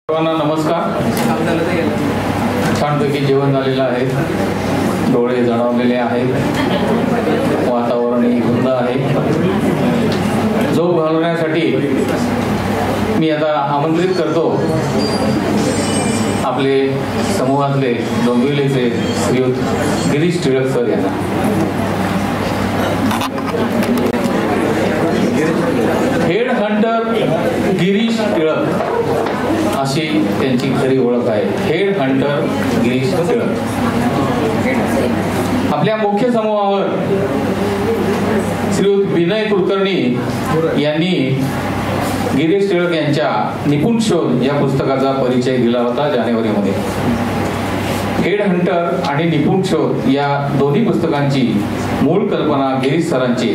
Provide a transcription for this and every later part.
सर्वांना नमस्कार. छानपैकी जेवण झालेलं आहे, डोळे जळावलेले आहेत, वातावरणही धुंद आहे. झोप घालवण्यासाठी मी आता आमंत्रित करतो आपले समूहातले डोंबिवलीचे श्रीयुत गिरीश टिळक सर यांना. हेड हंटर गिरीश टिळक अशी त्यांची खरी ओळख आहे. Head Hunter Girish Tilak. आपल्या मुख्य समूहावर श्रीयुत विनय कुलकर्णी यांनी गिरीश टिळक यांच्या निपुण शोध या पुस्तकाचा परिचय दिला होता जानेवारीमध्ये. हेड हंटर आणि निपुण शोध या दोन्ही पुस्तकांची मूळ कल्पना गिरीश सरांची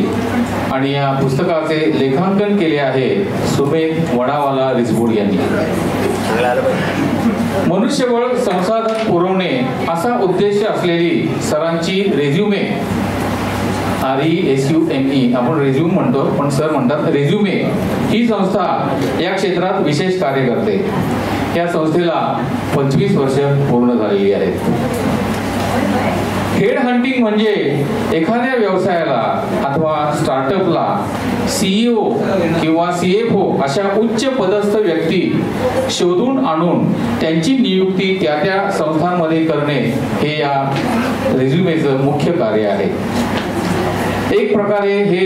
आणि या पुस्तकाचे लेखांकन केले आहे सुमेध वडावाला रिजबूड यांनी. मनुष्यबळ संसाधन पुरवणे असा उद्देश असलेली सरांची रेझ्युमे RESUME आपण रेझ्यूम म्हणतो पण सर म्हणतात रेझ्युमे ही संस्था या क्षेत्रात विशेष कार्य करते. या संस्थेला 25 वर्ष पूर्ण झालेली आहेत. हेड हंटिंग म्हणजे एखाद्या व्यवसायाला अथवा स्टार्टअपला CEO किंवा CFO अशा उच्च पदस्थ व्यक्ती शोधून आणून त्यांची नियुक्ती त्या त्या संस्थांमध्ये करणे हे या रेझ्युमेचं मुख्य कार्य आहे. एक प्रकारे हे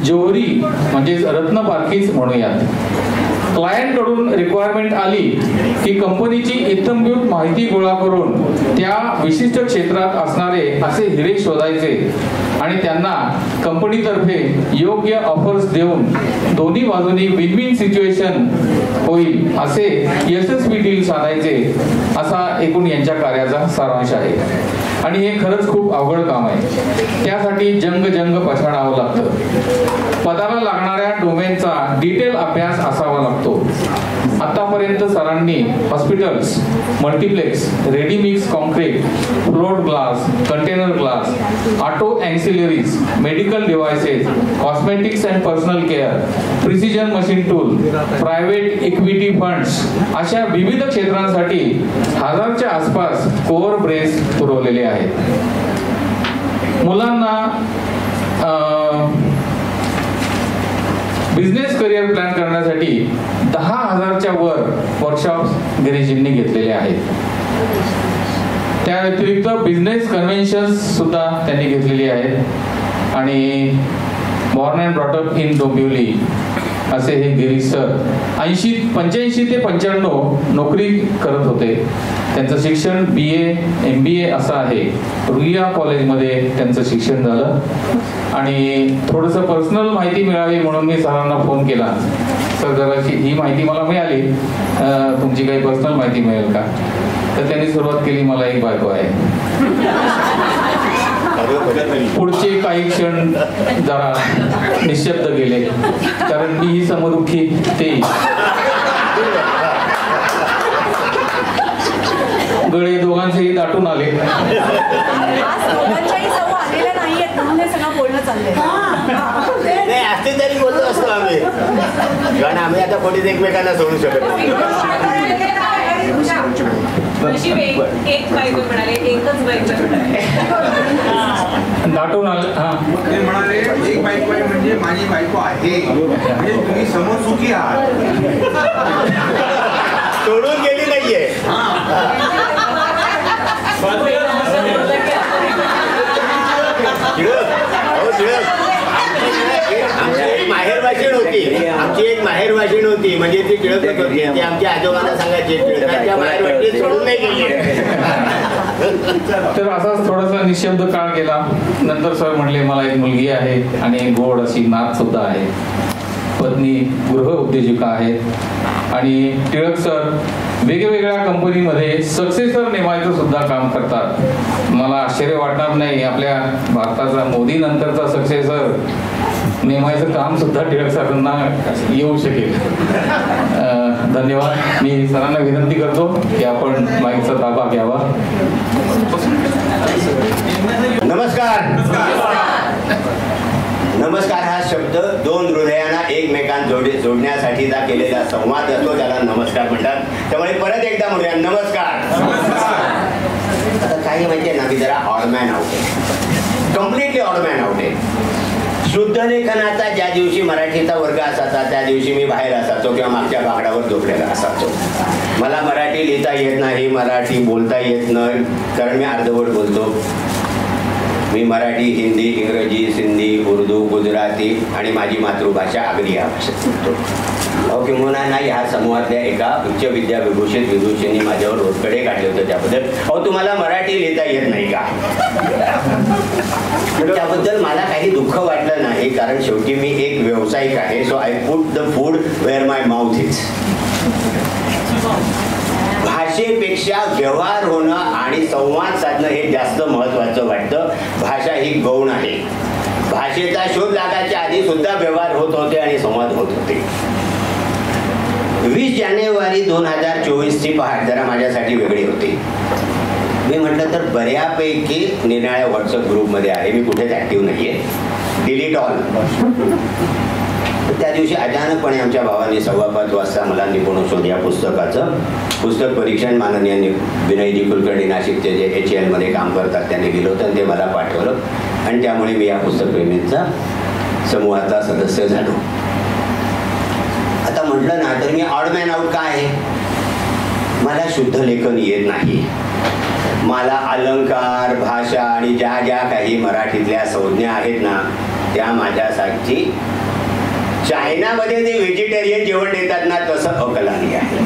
जोहरी म्हणजे रत्नपारखीच म्हणूयात. क्लायंट कडून रिक्वायरमेंट आली की कंपनीची इत्थंभूत माहिती गोळा करून त्या विशिष्ट क्षेत्रात असणारे असे हिरे शोधायचे आणि त्यांना कंपनीतर्फे योग्य ऑफर्स देऊन दोन्ही बाजूनी विन विन सिच्युएशन होईल असे यशस्वी डील साधायचे असा एकूण यांच्या कार्याचा सारांश आहे. आणि हे खरंच खूप अवघड काम आहे. त्यासाठी जंग पछाडावं लागतं. पदाला लागणाऱ्या डोमेनचा डिटेल अभ्यास असावा लागतो. आतापर्यंत सरांनी hospitals, multiplex, ready mix concrete, floor glass, container glass, auto ancillaries, medical devices, cosmetics and personal care, precision machine tool, private equity funds अशा विविध क्षेत्रांसाठी 1000च्या आसपास कोअर ब्रेस पुरवलेले आहेत. मुलांना बिझनेस करिअर प्लॅन करण्यासाठी 10,000च्या वर वर्कशॉप्स गिरीजींनी घेतलेले आहेत. त्या व्यतिरिक्त बिझनेस कन्व्हेन्शन्स सुद्धा त्यांनी घेतलेली आहेत. आणि born and brought up in Dombivli असे हे गिरीश सर 85 ते 95 नोकरी करत होते. त्यांचं शिक्षण BA MBA असं आहे. रुईया कॉलेजमध्ये त्यांचं शिक्षण झालं. आणि थोडंसं पर्सनल माहिती मिळावी म्हणून मी सरांना फोन केला. सर जराशी ही माहिती मला मिळाली, तुमची काही पर्सनल माहिती मिळेल का? तर त्यांनी सुरुवात केली, मला एक बायको आहे. पुढचे काही क्षण जरा निशब्द गेले कारण मी ही समदुःखी ते गळे दोघांचेही दाटून आले. असते तरी बोलतो असतो आम्ही, कारण आम्ही आता कोणीच एकमेकांना सोडू शकत नाही. एक बायको म्हणाले, एकच बायको दाटून आले. ते म्हणाले एक बायको आहे म्हणजे माझी बायको आहे, म्हणजे तुम्ही समोर सुखी आहात, सोडून गेली नाहीये. माहेर भाषण होती आमची, एक माहेर भाषण होती म्हणजे ती टिळकच होती. ती आमच्या आजोबांना सांगायची टिळकांच्या माहेर भाषेत सोडून नाही गेली. तर असाच थोडासा निशब्द काळ गेला. नंतर सर म्हटले मला एक मुलगी आहे आणि गोड अशी नात सुद्धा आहे. पत्नी गृह उद्योजिका आहेत. आणि टिळक सर वेगवेगळ्या कंपनीमध्ये सक्सेसर नेमायचं सुद्धा काम करतात. मला आश्चर्य वाटणार नाही आपल्या भारताचा मोदी नंतरचा सक्सेसर नेमायचं काम सुद्धा टिळक सरांना येऊ शकेल. धन्यवाद. मी सरांना विनंती करतो की आपण माईकचा ताबा घ्यावा. नमस्कार. नमस्कार हा शब्द दोन हृदयांना एकमेकांना जोडण्यासाठीचा केलेला संवाद असतो, त्याला नमस्कार म्हणतात. त्यामुळे परत एकदा म्हणूया नमस्कार. आता काही माहितीये ना, मी जरा ऑडमॅन आउट आहे, कम्प्लिटली ऑडमॅन आउट आहे. शुद्ध लेखनाचा ज्या दिवशी मराठीचा वर्ग असायचा त्या दिवशी मी बाहेर असायचो किंवा मागच्या बाकडावर झोपलेला असायचो. मला मराठी लिहिता येत नाही, मराठी बोलता येत नाही, कारण मी अर्धवट बोलतो. मी मराठी, हिंदी, इंग्रजी, सिंधी, उर्दू, गुजराती आणि माझी मातृभाषा आगरी या भाषेत बोलतो. किंवा नाही, ह्या समूहातल्या एका उच्च विद्याविभूषित विदुषींनी माझ्यावर रोजकडे काढले होते त्याबद्दल, तुम्हाला मराठी लिहिता येत नाही का? त्याबद्दल मला काही दुःख वाटलं नाही, कारण शेवटी मी एक व्यावसायिक आहे. So I put the food where my mouth is. भाषेपेक्षा व्यवहार होणं आणि संवाद साधणं हे जास्त महत्वाचं वाटतं. भाषा ही गौण आहे. भाषेचा शोध लागायच्या आधी सुद्धा व्यवहार होत होते आणि संवाद होत होते. 20 जानेवारी 2024 पहाट जरा माझ्यासाठी वेगळी होती. मी म्हटलं तर बऱ्यापैकी निराळ्या व्हॉट्सअप ग्रुपमध्ये आहे, मी कुठेच ऍक्टिव्ह नाहीये, डिलीट ऑल. त्या दिवशी अचानकपणे आमच्या भावांनी 5:15 वाजता मला निपुण शोध या पुस्तकाचं पुस्तक परीक्षण माननीय विनयजी कुलकर्णी नाशिकचे जे HL मध्ये काम करतात त्यांनी दिलं होतं, ते मला पाठवलं आणि त्यामुळे मी या पुस्तकप्रेमींचा समूहाचा सदस्य झालो. आता म्हटलं ना तर मी ऑडमॅन आउट का आहे? मला शुद्ध लेखन येत नाही. मला अलंकार, भाषा आणि ज्या ज्या काही मराठीतल्या संज्ञा आहेत ना त्या माझ्यासाठी चायनामध्ये जे व्हेजिटेरियन जेवण देतात ना तसं अकलानी आहे.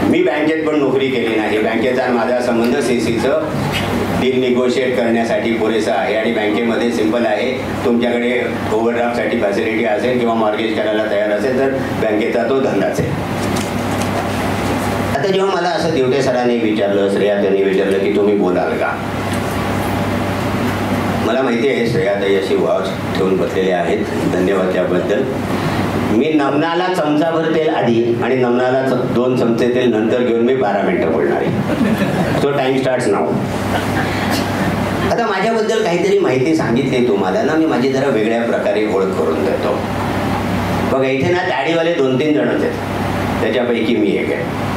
मी बँकेत पण नोकरी केली नाही. बँकेचा माझा संबंध CCचं डील निगोशिएट करण्यासाठी पुरेसा आहे आणि बँकेमध्ये सिंपल आहे, तुमच्याकडे ओव्हरड्राफ्टसाठी फॅसिलिटी असेल किंवा मॉर्गेज करायला तयार असेल तर बँकेचा तो धंदाच आहे. आता जेव्हा मला असं दिवटे सरांनी विचारलं, श्रेया त्यांनी विचारलं की तुम्ही बोलाल का? मला माहिती आहे श्रेयाताई अशी वॉच ठेवून बसलेले आहेत, धन्यवाद त्याबद्दल. मी नमनाला चमचाभर तेल आधी आणि नमनाला 2 चमचे तेल नंतर घेऊन मी 12 मिनिटं बोलणार आहे. तो टाइम स्टार्ट्स नाऊ. आता माझ्याबद्दल काहीतरी माहिती सांगितली तुम्हाला ना, मी माझी जरा वेगळ्या प्रकारे ओळख करून देतो. बघा इथे ना दाढीवाले 2-3 जणच आहेत, त्याच्यापैकी मी एक आहे.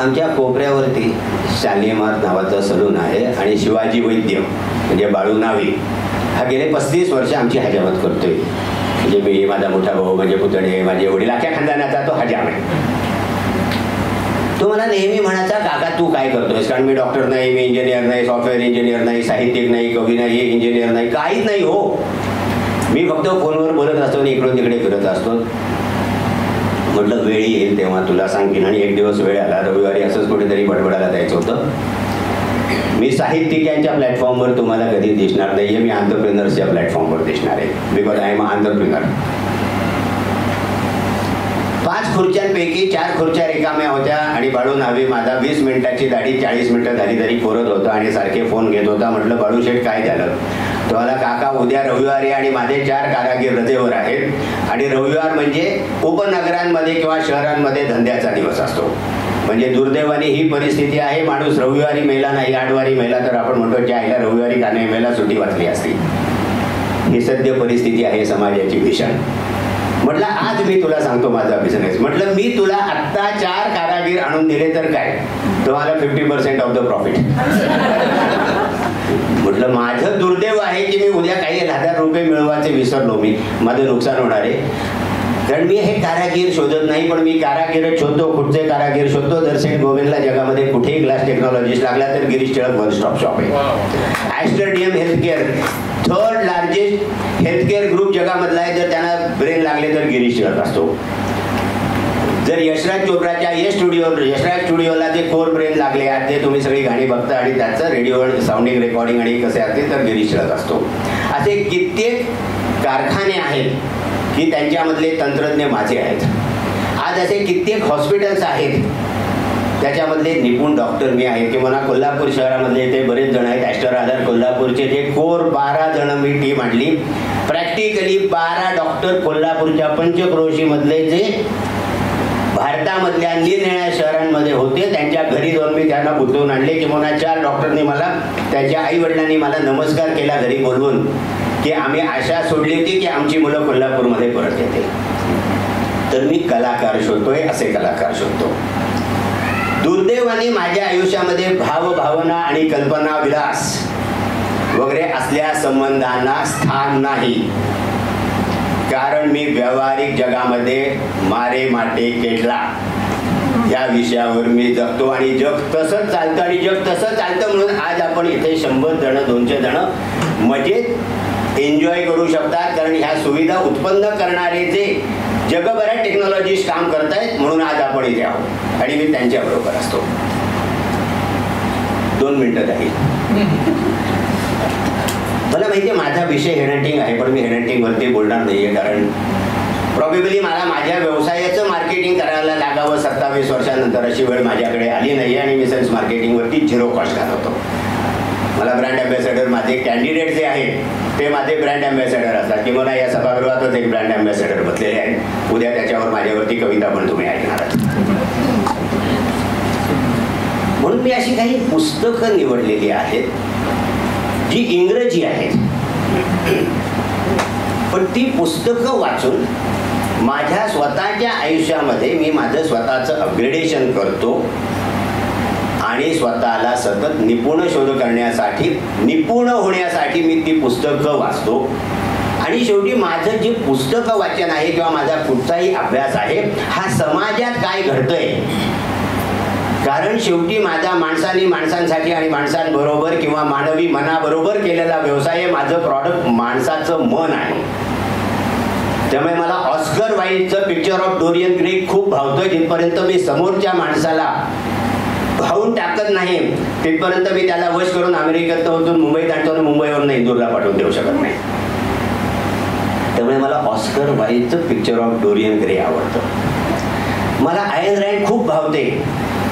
आमच्या कोपऱ्यावरती शालिमार नावाचा सलून आहे आणि शिवाजी वैद्य म्हणजे बाळू नावी हा गेले 35 वर्ष आमची हजामत करतोय. म्हणजे मी, माझा मोठा भाऊ, माझे पुतणे, माझे वडील, अख्ख्या खानदानाचा तो हजाम आहे. तो मला नेहमी म्हणायचा काका तू काय करतोयस? कारण मी डॉक्टर नाही, मी इंजिनियर नाही, सॉफ्टवेअर इंजिनियर नाही, साहित्यिक नाही, कवी नाही, इंजिनियर नाही, काहीच नाही हो. मी फक्त फोनवर बोलत असतो आणि इकडून तिकडे फिरत असतो. म्हटलं वेळ येईल तेव्हा तुला सांगेन. आणि एक दिवस वेळ आला, रविवारी असंच कुठेतरी बडबडायला जायचं होतं. मी साहित्यिकांच्या प्लॅटफॉर्मवर तुम्हाला कधी दिसणार नाहीये, मी एंटरप्रेनर्सच्या प्लॅटफॉर्मवर दिसणार आहे, बिकॉज आय एम एंटरप्रेनर. 5 खुर्च्यांपैकी 4 खुर्च्या रिकाम्या होत्या आणि बाळू नावे माझा 20 मिनिटाची दाढी 40 मिनिटं झाली तरी करत होता आणि सारखे फोन घेत होता. म्हटलं बाळू शेठ काय झालं? तुम्हाला काका उद्या रविवारी आणि माझे 4 कारागीर रजेवर आहेत आणि रविवार म्हणजे उपनगरांमध्ये किंवा शहरांमध्ये धंद्याचा दिवस असतो. म्हणजे दुर्दैवाने ही परिस्थिती आहे. माणूस रविवारी मेला नाही, आठवारी मेला तर आपण म्हणतो चायला रविवारी का नाही मेला, सुट्टी वाचली असती. ही सद्य परिस्थिती आहे समाजाची भीषण. म्हटलं आज मी तुला सांगतो माझा बिझनेस. म्हटलं मी तुला आत्ता 4 कारागीर आणून दिले तर काय, तुम्हाला 50% ऑफ द प्रॉफिट. म्हटलं माझं दुर्दैव आहे की मी उद्या काही 1000 रुपये मिळवायचे विसरलो, मी माझं नुकसान होणार आहे. कारण मी हे कारागीर शोधत नाही, पण मी कारागीर शोधतो, कुठचे कारागीर शोधतो. जर सेंट गोविंदला जगामध्ये कुठेही ग्लास टेक्नॉलॉजीस लागला तर Girish Tilak one stop shop आहे. Aster DM healthcare 3rd largest healthcare group जगामधला आहे. जर त्यांना ब्रेन लागले तर गिरीश टिळक असतो. जर यशराज चोप्राच्या यशराज स्टुडिओला जे कोर ब्रेन लागले आहेत ते तुम्ही सगळी गाणी बघता आणि त्याचं रेडिओ साऊंडिंग रेकॉर्डिंग आणि कसे असते तर गिरीश टिळक असतो. असे कित्येक कारखाने आहेत की त्यांच्यामधले तंत्रज्ञ माझे आहेत. आज असे कित्येक हॉस्पिटल्स आहेत त्याच्यामधले निपुण डॉक्टर मी आहे. किंवा कोल्हापूर शहरामधले ते बरेच जण आहेत. ॲस्टर आधार कोल्हापूरचे जे कोर 12 जण मी टीम आणली. प्रॅक्टिकली 12 डॉक्टर कोल्हापूरच्या पंचक्रोशीमधले जे भारतामधल्या निरनिराळ्या शहरांमध्ये होते. त्यांच्या घरी जाऊन मी त्यांना बुद्धवून आणले. किंवा 4 डॉक्टरनी मला, त्याच्या आई वडिलांनी मला नमस्कार केला घरी बोलवून, की आम्ही आशा सोडली होती की आमची मुलं कोल्हापूरमध्ये परत येते. तर मी कलाकार शोधतोय, असे कलाकार शोधतो. दुर्दैवाने माझ्या आयुष्यामध्ये भावभावना आणि कल्पना विलास वगैरे असल्या संबंधांना स्थान नाही. कारण मी व्यावहारिक जगामध्ये मारे माटे केटला या विषयावर मी जगतो आणि जग तसंच चालतं आणि जग तसं चालतं म्हणून आज आपण इथे 100 जण 200 जण मजेत एन्जॉय करू शकतात. कारण ह्या सुविधा उत्पन्न करणारे जे जगभरात टेक्नॉलॉजिस्ट काम करतायत म्हणून आज आपण इथे आहोत आणि मी त्यांच्याबरोबर असतो. 2 मिनिटं काही. मला माहिती आहे माझा विषय हेडहंटिंग आहे, पण मी हेडहंटिंगवरती बोलणार नाही आहे. कारण प्रॉबेबली मला माझ्या व्यवसायाचं मार्केटिंग करायला लागावं 27 वर्षानंतर अशी वेळ माझ्याकडे आली नाही आणि मी सेल्स मार्केटिंगवरती 0 कॉस्ट घालवतो. मला ब्रँड अँबॅसेडर, माझे कॅन्डिडेट जे आहेत ते माझे ब्रँड अँबॅसेडर असतात. किंवा या सभागृहातच एक ब्रँड अँबॅसेडर बसलेले आहेत. उद्या त्याच्यावर माझ्यावरती कविता पण तुम्ही ऐकणार आहात. म्हणून मी अशी काही पुस्तकं निवडलेली आहेत जी इंग्रजी आहेत, पण ती पुस्तकं वाचून माझ्या स्वतःच्या आयुष्यामध्ये मी माझं स्वतःचं अपग्रेडेशन करतो आणि स्वतःला सतत निपुण शोध करण्यासाठी, निपुण होण्यासाठी मी ती पुस्तकं वाचतो. आणि शेवटी माझं जे पुस्तकं वाचन आहे किंवा माझा कुठचाही अभ्यास आहे हा समाजात काय घडतंय. कारण शेवटी माझा माणसांनी माणसांसाठी आणि माणसांबरोबर किंवा मानवी मनाबरोबर केलेला व्यवसाय, माझं प्रॉडक्ट माणसाचं मन आहे. त्यामुळे मला ऑस्कर वाईल्डचं पिक्चर ऑफ डोरियन ग्रे खूप भावतं. जिथपर्यंत मी समोरच्या माणसाला भावून टाकत नाही तिथपर्यंत मी त्याला वश करून अमेरिकेत होतून मुंबईत आणतो आणि मुंबईवरून इंदूरला पाठवून देऊ शकत नाही. त्यामुळे मला ऑस्कर वाईल्डचं पिक्चर ऑफ डोरियन ग्रे आवडतं. मला आयन रँड खूप भावते.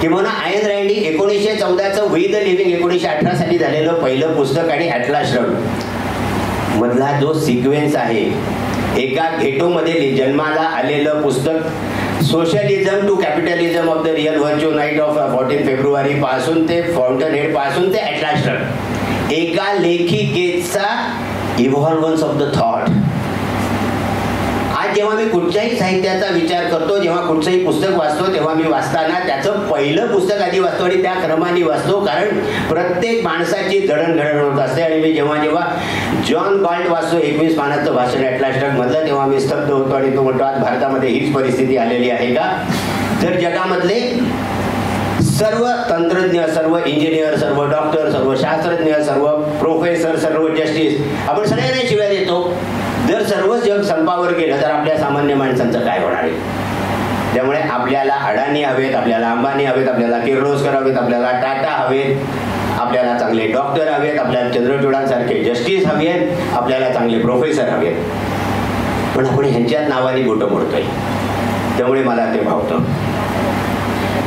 किंवा आयन रँड ही 1914चं वी द लिव्हिंग 1918 साली झालेलं पहिलं पुस्तक आणि ॲटलास श्रग्ड मधला जो सिक्वेन्स आहे, एका घेटोमध्ये जन्माला आलेलं पुस्तक socialism to capitalism of the real virtue night of 14 फेब्रुवारी पासून ते फाउंटन हेड पासून ते ॲटलास श्रग्ड, एका लेखिकेचा इव्हॉल्वन्स ऑफ द थॉट. आज जेव्हा मी कुठच्याही साहित्याचा विचार करतो, जेव्हा कुठचंही पुस्तक वाचतो, तेव्हा मी वाचताना त्याचं पहिलं पुस्तक आधी वाचतो आणि त्या क्रमाने वाचतो. कारण प्रत्येक माणसाची जडणघडण होत असते. आणि मी जेव्हा जेव्हा जॉन गॉल्ट वाचतो 21 पानाचं भाषण ॲटलास श्रग्ड मधलं, तेव्हा मी स्तब्ध होतो आणि तो म्हणतो आज भारतामध्ये हीच परिस्थिती आलेली आहे का. तर जगामधले सर्व तंत्रज्ञ, सर्व इंजिनियर, सर्व डॉक्टर, सर्व शास्त्रज्ञ, सर्व प्रोफेसर, सर्व जस्टिस, आपण सगळ्यांना शिव्या देतो. जर सर्वच जग संपावर गेलं तर आपल्या सामान्य माणसांचं काय होणार आहे. त्यामुळे आपल्याला अडाणी हवेत, आपल्याला अंबानी हवेत, आपल्याला किर्लोस्कर हवेत, आपल्याला टाटा हवेत, आपल्याला चांगले डॉक्टर हवेत, आपल्याला चंद्रचूडांसारखे जस्टिस हवेत, आपल्याला चांगले प्रोफेसर हवेत. पण आपण ह्यांच्याच नावाने बोटं मोडतोय. त्यामुळे मला ते भावतं.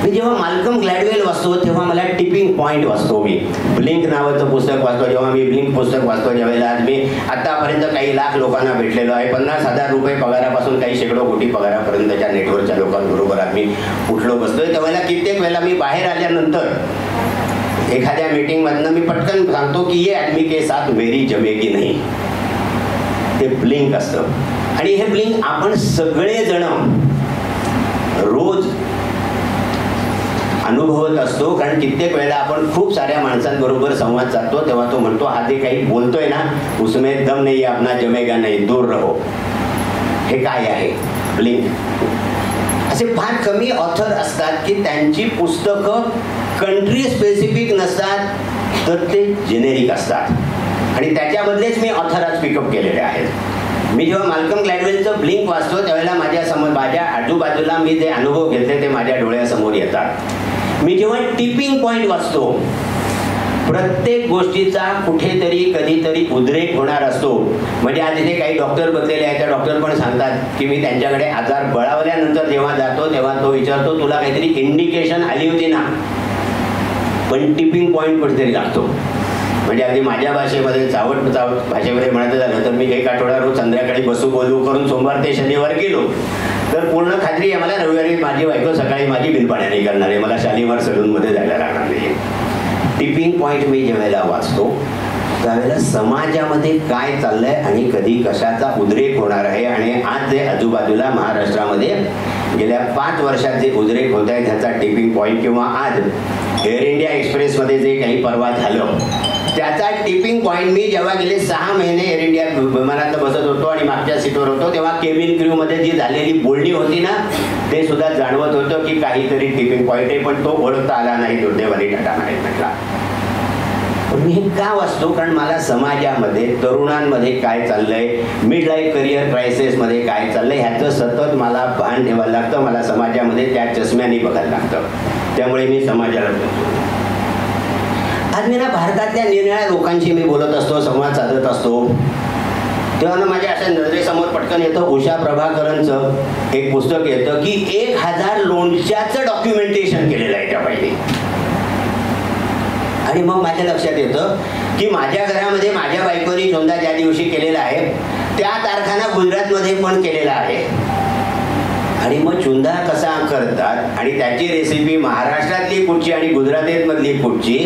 मी जेव्हा माल्कम ग्लॅडवेल वाचतो तेव्हा मला टिपिंग पॉईंट वाचतो. मी ब्लिंक नावाचं पुस्तक वाचतो. जेव्हा मी ब्लिंक पुस्तक वाचतो ज्यावेळेला आज मी आतापर्यंत काही लाख लोकांना भेटलेलो आहे. 50,000 रुपये पगारापासून काही शेकडो कोटी पगारापर्यंतच्या नेटवर्कच्या लोकांबरोबर आज मी उठलो बसतोय. त्यावेळेला कित्येक वेळेला मी बाहेर आल्यानंतर एखाद्या मीटिंगमधनं मी पटकन सांगतो की ये आदमी के साथ मेरी जमेगी नाही. ते ब्लिंक असतं. आणि हे ब्लिंक आपण सगळेजण रोज अनुभवत असतो. कारण कित्येक वेळेला आपण खूप साऱ्या माणसांबरोबर संवाद साधतो तेव्हा तो म्हणतो हा जे काही बोलतोय ना उसमें दम नाही, अपना जमेगा नाही, दूर रहो. हे काय आहे ब्लिंक. असे फार कमी ऑथर असतात की त्यांची पुस्तकं कंट्री स्पेसिफिक नसतात तर ते जेनेरिक असतात आणि त्याच्यामधलेच मी ऑथर आज पिकअप केलेले आहेत. मी जेव्हा माल्कम ग्लॅडवेलचं ब्लिंक वाचतो त्यावेळेला माझ्या आजूबाजूला मी जे अनुभव घेतले ते माझ्या डोळ्यासमोर येतात. मी जेव्हा टिपिंग पॉईंट वाचतो प्रत्येक गोष्टीचा कुठेतरी कधीतरी उद्रेक होणार असतो. म्हणजे आज इथे काही डॉक्टर बसलेले आहेत. त्या डॉक्टर पण सांगतात की मी त्यांच्याकडे आजार बळावल्यानंतर जेव्हा जातो तेव्हा तो विचारतो तुला काहीतरी इंडिकेशन आली होती ना. पण टिपिंग पॉईंट कुठेतरी लागतो. म्हणजे अगदी माझ्या भाषेमध्ये चावट भाषेमध्ये म्हणायचं झालं तर मी एक आठवडा रोज संध्याकाळी बसू बोलू करून सोमवार ते शनिवार गेलो तर पूर्ण खात्री आहे मला रविवारी माझी बायको सकाळी माझी बिलपाण्याने करणार आहे. मला शालिमार सलूनमध्ये जायला लागणार नाही. टिपिंग पॉईंट मी ज्यावेळेला वाचतो त्यावेळेला समाजामध्ये काय चाललंय आणि कधी कशाचा उद्रेक होणार आहे आणि आज जे आजूबाजूला महाराष्ट्रामध्ये गेल्या 5 वर्षात जे उद्रेक होत आहे त्याचा टिपिंग पॉईंट किंवा आज एअर इंडिया एक्सप्रेसमध्ये जे काही परवा झालं त्याचा टिपिंग पॉईंट मी जेव्हा गेले 6 महिने एअर इंडिया विमानात बसत होतो आणि मागच्या सीटवर होतो तेव्हा केबिन क्रूमध्ये जी झालेली बोलणी होती ना ते सुद्धा जाणवत होतं की काहीतरी टिपिंग पॉईंट आहे पण तो ओळखता आला नाही. दुर्दैवाने टाटा नाही म्हटला. पण मी हे का वाचतो कारण मला समाजामध्ये तरुणांमध्ये काय चाललंय मिड लाईफ करिअर क्रायसिसमध्ये काय चाललंय ह्याचं सतत मला भान ठेवायला लागतं. मला समाजामध्ये त्या चष्म्याने बघायला लागतं. त्यामुळे मी समाजाला आज मी ना भारतातल्या निरनिराळ्या लोकांशी मी बोलत असतो संवाद साधत असतो तेव्हा ना माझ्या अशा नजरेसमोर पटकन येतं उषा प्रभाकरनचं एक पुस्तक येतं की 1000 लोणच्याचं डॉक्युमेंटेशन केलेलं आहे त्या पाहिजे. आणि मग माझ्या लक्षात येतं की माझ्या घरामध्ये माझ्या बायकोनी चोंदा ज्या दिवशी केलेला आहे त्या तारखाना गुजरातमध्ये पण केलेला आहे. आणि मग चुंदा कसा करतात आणि त्याची रेसिपी महाराष्ट्रातली कुठची आणि गुजरातीमधली कुठची.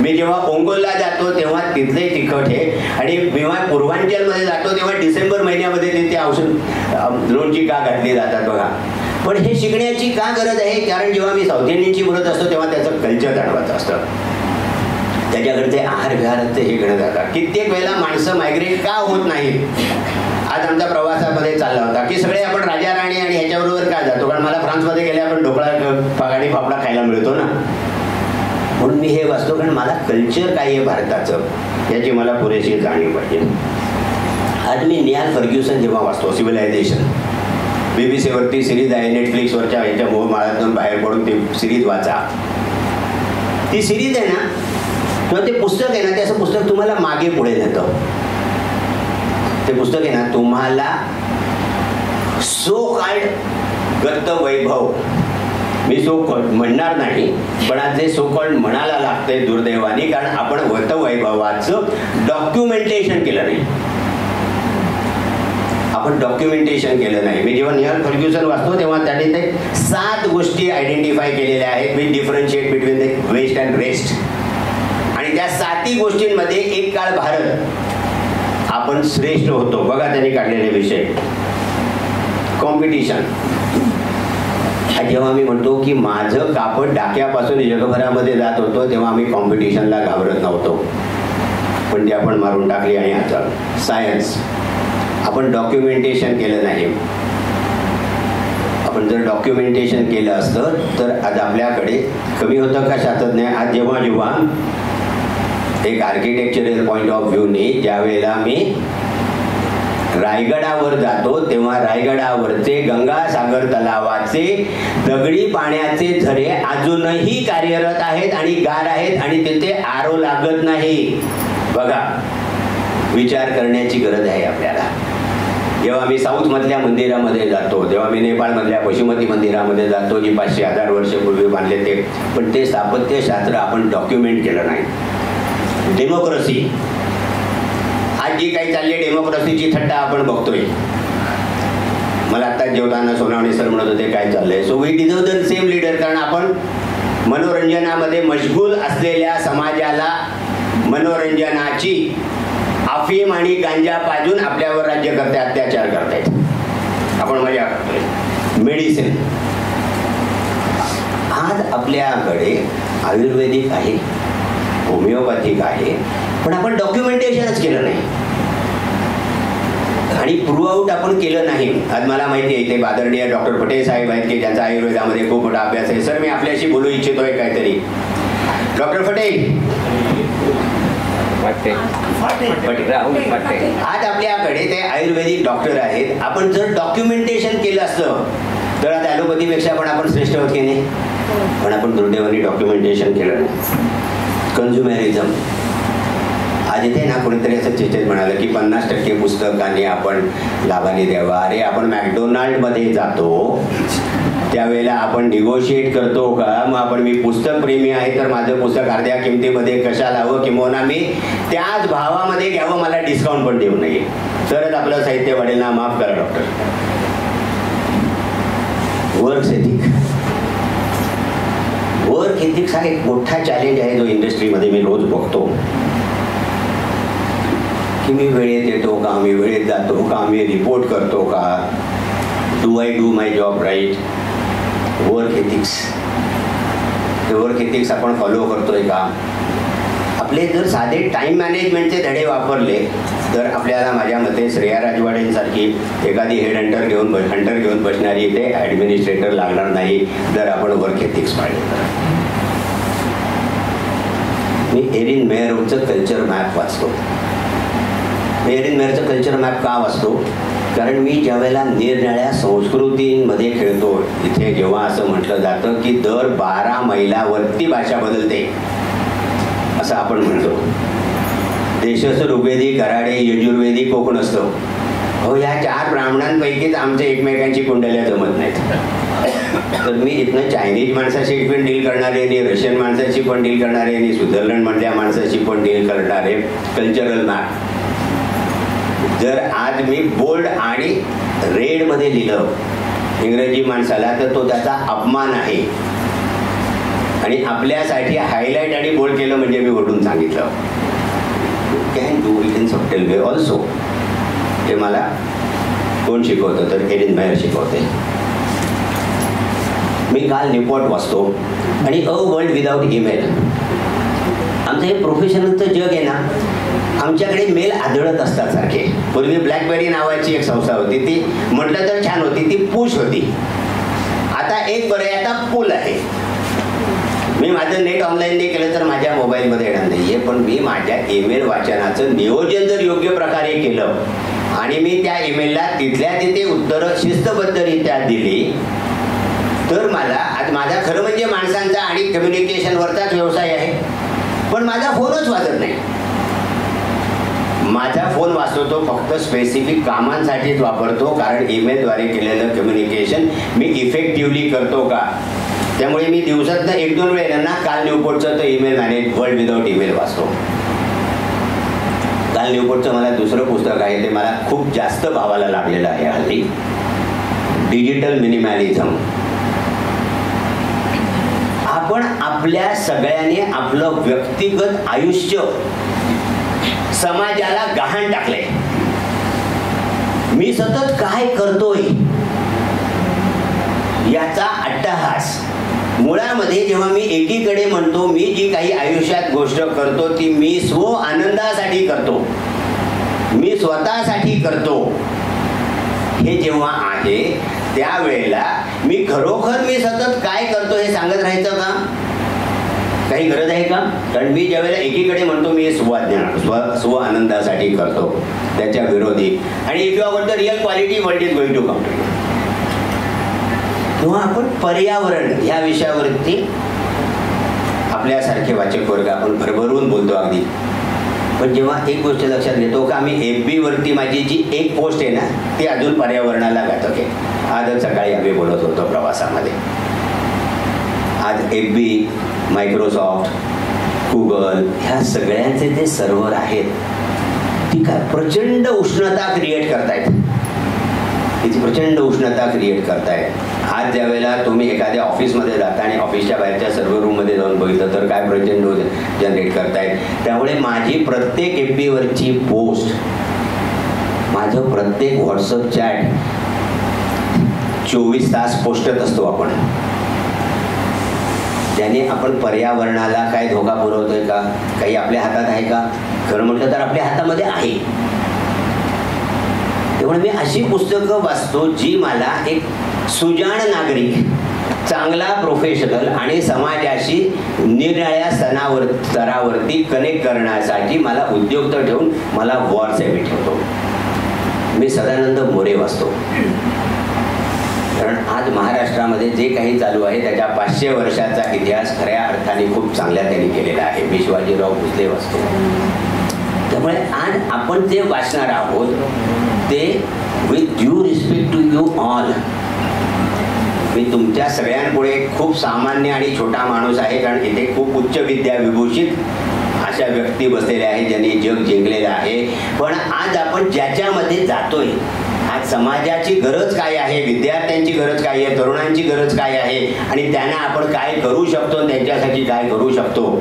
मी जेव्हा ओंगोलला जातो तेव्हा तिथले तिखट आहे आणि जेव्हा पूर्वांचलमध्ये जातो तेव्हा डिसेंबर महिन्यामध्ये तिथे औषध लोणची का घातली जातात बघा. पण हे शिकण्याची का गरज आहे कारण जेव्हा मी साऊथ इंडियनची बोलत असतो तेव्हा त्याचं कल्चर जाणवत असतं. त्याच्याकडचे आहार विहाराचे हे घेणं जातात. कित्येक वेळेला माणसं मायग्रेट का होत नाहीत. आज आमच्या प्रवासामध्ये चालला होता की सगळे आपण राजा राणी आणि ह्याच्याबरोबर काय जातो कारण मला फ्रान्समध्ये गेले आपण ढोकळा आणि फाफडा खायला मिळतो ना म्हणून मी हे वाचतो कारण मला कल्चर काय आहे भारताचं याची मला पुरेशी जाणीव पाहिजे. आज मी नियाल फर्ग्युसन जेव्हा वाचतो सिव्हिलायझेशन BBC-वरती सिरीज आहे नेटफ्लिक्सवरच्या ह्याच्या मोहमाळातून बाहेर पडून ती सिरीज वाचा. ती सिरीज आहे ना किंवा ते पुस्तक आहे ना ते असं पुस्तक तुम्हाला मागे पुढे नेतं. ते पुस्तक आहे ना तुम्हाला सो कॉल्ड गत वैभव मी सो कॉल्ड म्हणणार नाही पण आज जे सो कॉल्ड म्हणायला लागतंय दुर्दैवाने कारण आपण गत वैभवाचं डॉक्युमेंटेशन केलं नाही. आपण डॉक्युमेंटेशन केलं नाही. मी जेव्हा नियाल फर्ग्युसन वाचतो तेव्हा त्याने ते 7 गोष्टी आयडेंटिफाय केलेल्या आहेत which differentiate between the west and rest. आणि त्या 7 गोष्टींमध्ये एक काळ भारत आपण श्रेष्ठ होतो. बघा त्यांनी काढलेले विषय कॉम्पिटिशन. जेव्हा मी म्हणतो की माझं कापड डाक्यापासून जगभरामध्ये जात होतो तेव्हा आम्ही कॉम्पिटिशनला घाबरत नव्हतो पण ती आपण मारून टाकली. आणि आता सायन्स आपण डॉक्युमेंटेशन केलं नाही. आपण जर डॉक्युमेंटेशन केलं असतं तर आज आपल्याकडे कमी होतं का शास्त्रज्ञ. आज जेव्हा जेव्हा एक आर्किटेक्चरल पॉइंट ऑफ व्ह्यूने ज्या वेळेला मी रायगडावर जातो तेव्हा रायगडावरचे गंगासागर तलावाचे दगडी पाण्याचे झरे अजूनही कार्यरत आहेत आणि गार आहेत आणि तिथे आरो लागत नाही. बघा विचार करण्याची गरज आहे आपल्याला. जेव्हा मी साऊथ मधल्या मंदिरामध्ये जातो जेव्हा मी नेपाळ मधल्या पशुमती मंदिरामध्ये जातो जी 500,000 वर्षापूर्वी बांधले ते पण ते स्थापत्यशास्त्र आपण डॉक्युमेंट केलं नाही. डेमोक्रेसी आज जी काही चालली डेमोक्रेसीची थट्टा आपण बघतोय. मला आता जेवताना सोनावणे सर म्हणत होते काय चाललंय. So we deserve the same leader कारण आपण मनोरंजनामध्ये मशगूल असलेल्या समाजाला मनोरंजनाची अफीम आणि गांजा पाजून आपल्यावर राज्यकर्ते अत्याचार करतायत. आपण मजा करतोय. मेडिसिन आज आपल्याकडे आयुर्वेदिक आहे होमिओपॅथिक आहे पण आपण डॉक्युमेंटेशनच केलं नाही आणि प्रूव्ह आउट आपण केलं नाही. आज मला माहिती आहे इथे बादर्डीय डॉक्टर पटेल साहेब आहेत की ज्यांचा आयुर्वेदामध्ये खूप मोठा अभ्यास आहे. सर मी आपल्याशी बोलू इच्छितोय काहीतरी. डॉक्टर पटेल आज आपल्याकडे ते आयुर्वेदिक डॉक्टर आहेत. आपण जर डॉक्युमेंटेशन केलं असतं तर आता ॲलोपॅथीपेक्षा पण आपण श्रेष्ठ होत की नाही पण आपण दुर्दैवाने डॉक्युमेंटेशन केलं नाही. कन्झ्युमेरिझम आज इथे ना कोणीतरी असं चेचत म्हणालं की 50% पुस्तकांनी आपण लाभाने द्यावं. अरे आपण मॅकडोनाल्डमध्ये जातो त्यावेळेला आपण निगोशिएट करतो का? मग आपण मी पुस्तक प्रेमी आहे तर माझं पुस्तक अर्ध्या किमतीमध्ये कशाला हवं, किंवा मी त्याच भावामध्ये घ्यावं, मला डिस्काउंट पण देऊ नये, तरच आपलं साहित्य वाढेल ना. माफ करा डॉक्टर. वर्क एथिक्स हा एक मोठा चॅलेंज आहे जो इंडस्ट्रीमध्ये मी रोज बघतो की मी वेळेत येतो का, मी वेळेत जातो का, मी रिपोर्ट करतो का, do I do my job right. Work ethics आपण फॉलो करतोय का? आपले जर साधे टाइम मॅनेजमेंटचे धडे वापरले तर आपल्याला माझ्या मते श्रेया राजवाडेंसारखी एखादी हंटर घेऊन बसणारी इथे ॲडमिनिस्ट्रेटर लागणार नाही जर आपण वर्क एथिक्स पाळले. मी एरिन मेयरचं कल्चर मॅप वाचतो. एरिन मेयरचं कल्चर मॅप का वाचतो? कारण मी ज्या वेळेला निरनिराळ्या संस्कृतींमध्ये खेळतो, इथे जेव्हा असं म्हटलं जातं की दर 12 मैलावरती भाषा बदलते असं आपण म्हणतो. देशस्थ ऋग्वेदी, कराडे, यजुर्वेदी, कोकण असतो. हो, या 4 ब्राह्मणांपैकीच आमच्या एकमेकांची कुंडल्या जमत नाहीत. तर मी इथनं चायनीज माणसाशी पण डील करणारे आणि रशियन माणसाची पण डील करणारे आणि स्वित्झर्लंड मधल्या माणसाची पण डील करणारे कल्चरल मॅप जर आज मी बोल्ड आणि रेडमध्ये लिहिलं इंग्रजी माणसाला तर तो त्याचा अपमान आहे, आणि आपल्यासाठी हायलाइट आणि बोल्ड केलं म्हणजे मी वरून सांगितलं. You can do it in subtle way also. हे मला कोण शिकवतं तर एरिन मेयर शिकवते. मी काल न्यूपोर्ट वाचतो आणि अ वर्ल्ड विदाउट ईमेल. आमचं हे प्रोफेशनलचं जग आहे ना, आमच्याकडे मेल आदळत असतात सारखे. पूर्वी ब्लॅकबेरी नावाची एक संस्था होती, ती म्हटलं तर छान होती, ती पुश होती. आता एक बरं आहे, आता पुल आहे. मी माझं नेट ऑनलाईन केलं तर माझ्या मोबाईलमध्ये येणार नाही आहे, पण मी माझ्या ईमेल वाचनाचं नियोजन जर योग्य प्रकारे केलं आणि मी त्या ईमेलला तिथल्या तिथे उत्तरं शिस्तबद्धरित्या दिली तर मला आज माझा खरं म्हणजे माणसांचा आणि कम्युनिकेशनवरचाच व्यवसाय आहे, पण माझा फोनच वाजत नाही. माझा फोन वाचतो तो फक्त स्पेसिफिक कामांसाठीच वापरतो, कारण ईमेलद्वारे केलेलं कम्युनिकेशन मी इफेक्टिव्हली करतो का. त्यामुळे मी दिवसातनं 1-2 वेळेला ना काल न्यूपोर्टचं तो email manage world without email वाचतो. काल न्यूपोर्टचं मला दुसरं पुस्तक आहे, ते मला खूप जास्त भावाला लागलेलं आहे हल्ली, डिजिटल मिनिमॅलिझम. आपण आपल्या सगळ्यांनी आपलं व्यक्तिगत आयुष्य समाजाला गहाण टाकले. मी सतत काय करतोय याचा अट्टहास. मुळामध्ये जेव्हा मी एकीकडे म्हणतो मी जी काही आयुष्यात गोष्ट करतो ती मी स्व आनंदासाठी करतो, मी स्वतःसाठी करतो, हे जेव्हा आहे त्यावेळेला मी खरोखर मी सतत काय करतो हे सांगत राहायचं का? काही गरज आहे का? कारण मी ज्यावेळेला एकीकडे म्हणतो मी स्व आनंदासाठी करतो, त्याच्या विरोधी, आणि if you are the real quality world is going to come to you. किंवा आपण पर्यावरण ह्या विषयावरती आपल्यासारखे वाचक वर्ग आपण भरभरून बोलतो अगदी, पण जेव्हा एक गोष्ट लक्षात घेतो का मी FB वरती माझी जी एक पोस्ट आहे ना ती अजून पर्यावरणाला घातक आहे. आजच सकाळी आम्ही बोलत होतो प्रवासामध्ये. आज FB, मायक्रोसॉफ्ट, गुगल ह्या सगळ्यांचे जे सर्व्हर आहेत ती काय प्रचंड उष्णता क्रिएट करतायत. तिची प्रचंड उष्णता क्रिएट करतायत. आज ज्या वेळेला तुम्ही एखाद्या ऑफिसमध्ये जाता आणि ऑफिसच्या बाहेरच्या सर्व्हर रूममध्ये जाऊन बघितलं तर काय प्रचंड जनरेट करतायत. त्यामुळे माझी प्रत्येक FB वरची पोस्ट, माझं प्रत्येक व्हॉट्सअप चॅट 24 तास पोस्टत असतो आपण. त्याने आपण पर्यावरणाला काय धोका पुरवतोय का? काही आपल्या हातात आहे का? खरं म्हटलं तर आपल्या हातामध्ये आहे. त्यामुळे मी अशी पुस्तकं वाचतो जी मला एक सुजाण नागरिक, चांगला प्रोफेशनल आणि समाजाशी निरनिराळ्या स्तरावरती कनेक्ट करण्यासाठी मला उद्युक्त ठेवून मला वॉरसेवी ठेवतो. मी सदानंद मोरे वाचतो, कारण आज महाराष्ट्रामध्ये जे काही चालू आहे त्याच्या 500 वर्षाचा इतिहास खऱ्या अर्थाने खूप चांगल्या त्यांनी केलेला आहे. मी शिवाजीराव भोसले वाचतो. त्यामुळे आज आपण जे वाचणार आहोत ते with due respect to you all, मी तुमच्या सगळ्यांपुढे खूप सामान्य आणि छोटा माणूस आहे, कारण इथे खूप उच्च विद्या विभूषित अशा व्यक्ती बसलेल्या आहेत ज्यांनी जग जिंकलेलं आहे. पण आज आपण ज्याच्यामध्ये जातोय, आज समाजाची गरज काय आहे, विद्यार्थ्यांची गरज काय आहे, तरुणांची गरज काय आहे आणि त्यांना आपण काय करू शकतो, त्यांच्यासाठी काय करू शकतो,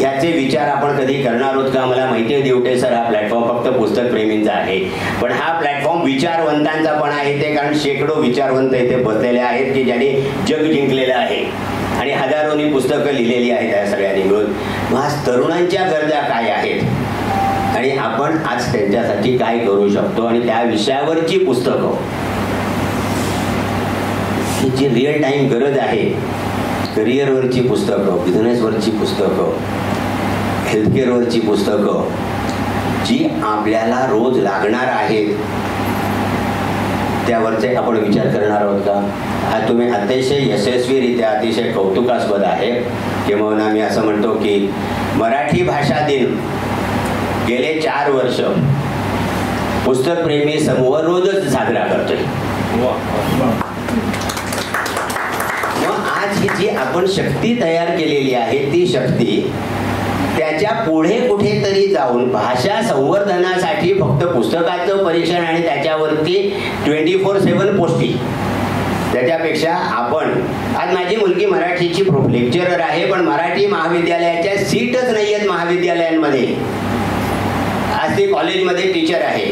याचे विचार आपण कधी करणार आहोत का? मला माहिती आहे देवटे सर, हा प्लॅटफॉर्म फक्त पुस्तक प्रेमींचा आहे, पण हा प्लॅटफॉर्म विचारवंतांचा पण आहे. ते कारण शेकडो विचारवंत इथे बसलेले आहेत की ज्यांनी जग जिंकलेलं आहे आणि हजारोनी पुस्तकं लिहिलेली आहेत त्या सगळ्यांनी मिळून. मग आज तरुणांच्या गरजा काय आहेत आणि आपण आज त्यांच्यासाठी काय करू शकतो आणि त्या विषयावरची पुस्तकं ही जी रिअल टाइम गरज आहे, करिअरवरची पुस्तकं, बिझनेसवरची पुस्तकं, हेल्थकेअरवरची पुस्तकं जी आपल्याला रोज लागणार आहेत त्यावरचे आपण विचार करणार आहोत का? आज तुम्ही अतिशय यशस्वीरित्या, अतिशय कौतुकास्पद आहे किंवा मी असं म्हणतो की मराठी भाषा दिन गेले 4 वर्ष पुस्तकप्रेमी समूह रोजच साजरा करतोय. आज ही जी आपण शक्ती तयार केलेली आहे ती शक्ती त्याच्या पुढे कुठेतरी जाऊन भाषा संवर्धनासाठी फक्त पुस्तकाचं परीक्षण आणि त्याच्यावरती 24/7 पोस्टी, त्याच्यापेक्षा आपण, आज माझी मुलगी मराठीची लेक्चरर आहे पण मराठी महाविद्यालयाच्या सीटच नाही आहेत महाविद्यालयांमध्ये. आज ती कॉलेजमध्ये टीचर आहे,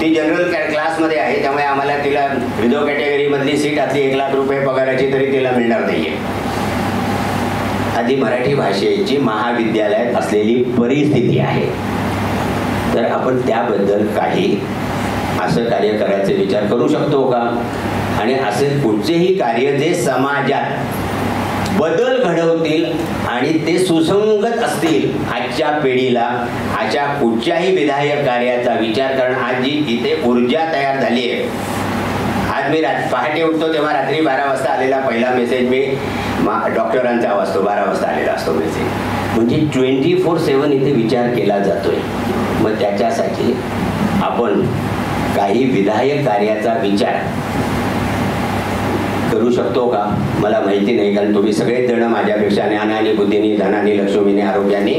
ती जनरल क्लासमध्ये आहे, त्यामुळे आम्हाला तिला रिझर्व कॅटेगरीमधली सीट असली 1 लाख रुपये पगाराची तरी तिला मिळणार नाहीये. आधी मराठी भाषेची महाविद्यालयात असलेली परिस्थिती आहे. तर आपण त्याबद्दल काही असं कार्य करायचे विचार करू शकतो का? आणि असे कुठचेही कार्य जे समाजात बदल घडवतील आणि ते सुसंगत असतील आजच्या पिढीला, अशा कुठच्याही विधायक कार्याचा विचार करणं. आज जी इथे ऊर्जा तयार झाली आहे, आज मी पहाटे उठतो तेव्हा रात्री 12 वाजता आलेला पहिला मेसेज मी डॉक्टरांचा वाचतो, 12 वाजता आलेला असतो मेसेज. म्हणजे 24/7 इथे विचार केला जातोय. मग त्याच्यासाठी आपण काही विधायक कार्याचा विचार करू शकतो का? मला माहिती नाही, कारण तुम्ही सगळेच जण माझ्यापेक्षा ज्ञानाने, बुद्धीने, धनाने, लक्ष्मीने, आरोग्याने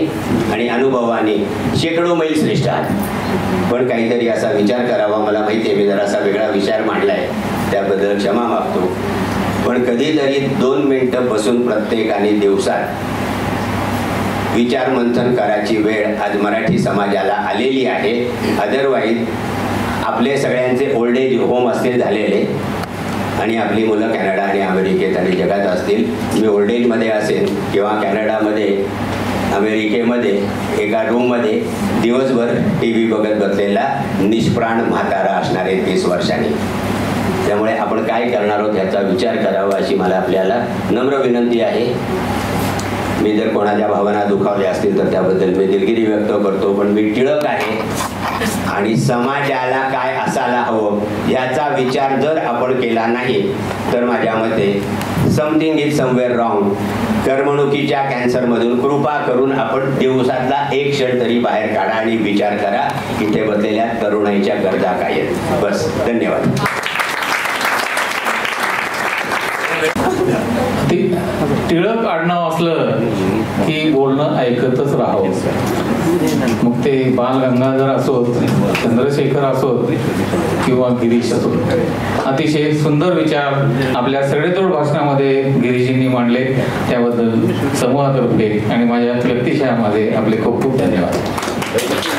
आणि अनुभवाने शेकडो मैल श्रेष्ठ आहात. पण काहीतरी असा विचार करावा. मला माहिती आहे मी जरासा वेगळा विचार मांडलाय, त्याबद्दल क्षमा मागतो. पण कधीतरी 2 मिनिटं बसून प्रत्येकाने दिवसात विचार मंथन करायची वेळ आज मराठी समाजाला आलेली आहे. अदरवाईज आपले सगळ्यांचे ओल्ड एज होम असतील झालेले आणि आपली मुलं कॅनडा आणि अमेरिकेत आणि जगात असतील. मी ओल्ड एजमध्ये असेल किंवा कॅनडामध्ये, अमेरिकेमध्ये एका रूममध्ये दिवसभर TV बघत बसलेला निष्प्राण म्हातारा असणार आहे 30 वर्षांनी. त्यामुळे आपण काय करणार आहोत याचा विचार करावा अशी मला आपल्याला नम्र विनंती आहे. मी जर कोणाच्या भावना दुखावल्या असतील तर त्याबद्दल मी दिलगिरी व्यक्त करतो. पण मी टिळक आहे आणि समाजाला काय असायला हवं याचा विचार जर आपण केला नाही तर माझ्या मते समथिंग इज समवेअर रॉंग. करमणुकीच्या कॅन्सरमधून कृपा करून आपण दिवसातला 1 क्षण तरी बाहेर काढा आणि विचार करा इथे बसलेल्या तरुणाईच्या गरजा काय आहेत. बस, धन्यवाद. टिळक आडनाव असलं की बोलणं ऐकतच राहावं. मग ते बाल गंगाधर असोत, चंद्रशेखर असोत किंवा गिरीश असोत. अतिशय सुंदर विचार आपल्या सगळेतोड भाषणामध्ये गिरीजींनी मांडले, त्याबद्दल समूहातर्फे आणि माझ्या व्यक्तिशः माझे आपले खूप खूप धन्यवाद.